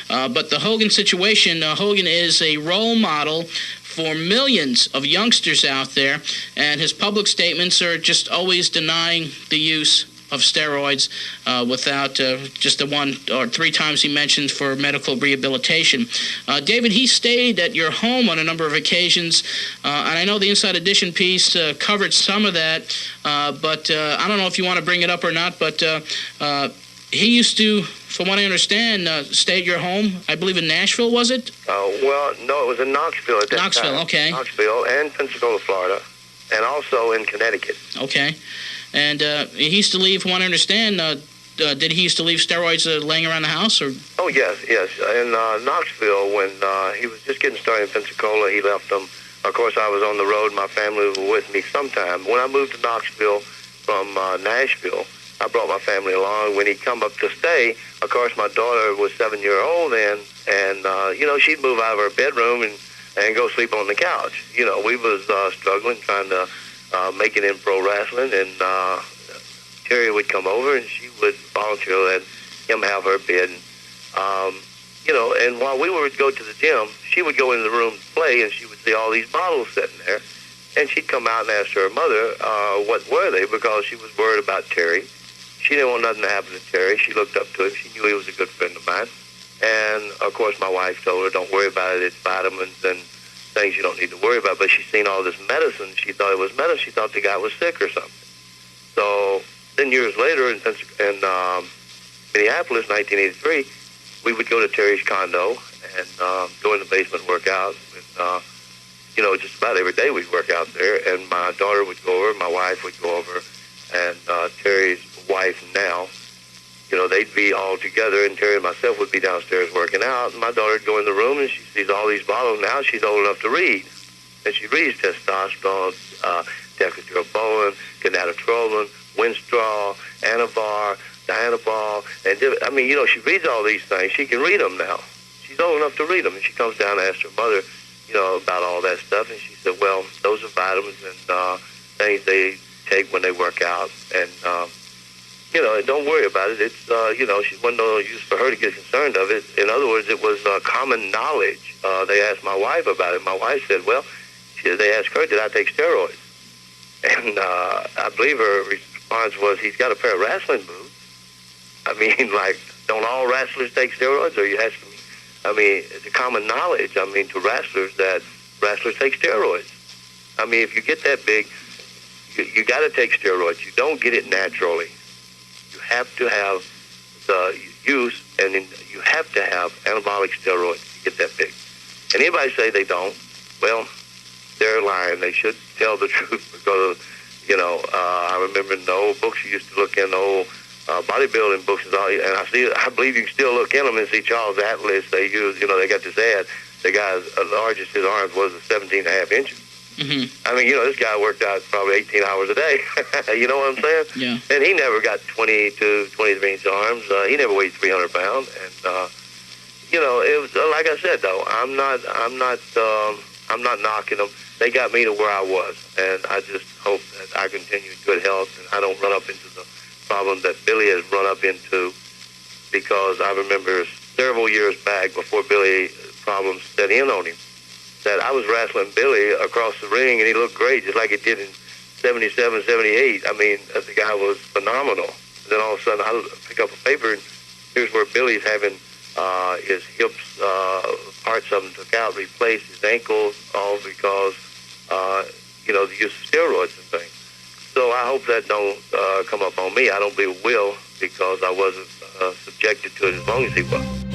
But the Hogan situation, Hogan is a role model for millions of youngsters out there, and his public statements are just always denying the use of steroids without just the one or three times he mentioned for medical rehabilitation. David, he stayed at your home on a number of occasions, and I know the Inside Edition piece covered some of that, but I don't know if you want to bring it up or not, but he used to, from what I understand, stay at your home, I believe in Nashville, was it? Well, no, it was in Knoxville at that time. Knoxville, okay. Knoxville and Pensacola, Florida, and also in Connecticut. Okay. And he used to leave, from what I understand, did he used to leave steroids laying around the house? Or? Oh, yes. In Knoxville, when he was just getting started in Pensacola, he left them. Of course, I was on the road. My family was with me sometime. When I moved to Knoxville from Nashville, I brought my family along. When he'd come up to stay, of course, my daughter was 7-year-old then, and, she'd move out of her bedroom and go sleep on the couch. We was struggling, trying to make it in pro wrestling, and Terry would come over, and she would volunteer to let him have her bed. And while we would go to the gym, she would go into the room to play, and she would see all these bottles sitting there, and she'd come out and ask her mother, what were they, because she was worried about Terry. She didn't want nothing to happen to Terry. She looked up to him. She knew he was a good friend of mine. And, of course, my wife told her, don't worry about it. It's vitamins and things you don't need to worry about. But she's seen all this medicine. She thought it was medicine. She thought the guy was sick or something. So then years later in Minneapolis, 1983, we would go to Terry's condo and go in the basement and work out. And, just about every day we'd work out there. And my daughter would go over, my wife would go over, and Terry's wife now, they'd be all together, and Terry and myself would be downstairs working out, and my daughter would go in the room, and she sees all these bottles. Now she's old enough to read, and she reads testosterone, testosterone, gonadotropin, Winstrol, Anavar, Dianabol, and she reads all these things. She can read them now. She's old enough to read them, and she comes down and asks her mother, about all that stuff, and she said, well, those are vitamins and things they take when they work out, and don't worry about it. It's she wasn't no use for her to get concerned of it. In other words, it was common knowledge. They asked my wife about it. My wife said, well, they asked her, did I take steroids? And I believe her response was, he's got a pair of wrestling boots. Don't all wrestlers take steroids? Or you ask me? It's a common knowledge, to wrestlers that wrestlers take steroids. If you get that big, you got to take steroids. You don't get it naturally. You have to have the use, and you have to have anabolic steroids to get that big. And anybody say they don't, well, they're lying. They should tell the truth, because, I remember in the old books you used to look in, the old bodybuilding books, and I believe you can still look in them and see Charles Atlas. They use, they got this ad. The guy's largest his arms was 17.5 inches. Mm-hmm. This guy worked out probably 18 hours a day. You know what I'm saying? Yeah. And he never got 22, 23-inch arms. He never weighed 300 pounds. And it was like I said though. I'm not knocking them. They got me to where I was, and I just hope that I continue in good health and I don't run up into the problem that Billy has run up into. Because I remember several years back, before Billy's problems set in on him, that I was wrestling Billy across the ring, and he looked great, just like he did in 77, 78. The guy was phenomenal. And then all of a sudden, I pick up a paper, and here's where Billy's having his hips, parts of them took out, replaced, his ankles, all because, the use of steroids and things. So I hope that don't come up on me. I don't believe it will, because I wasn't subjected to it as long as he was.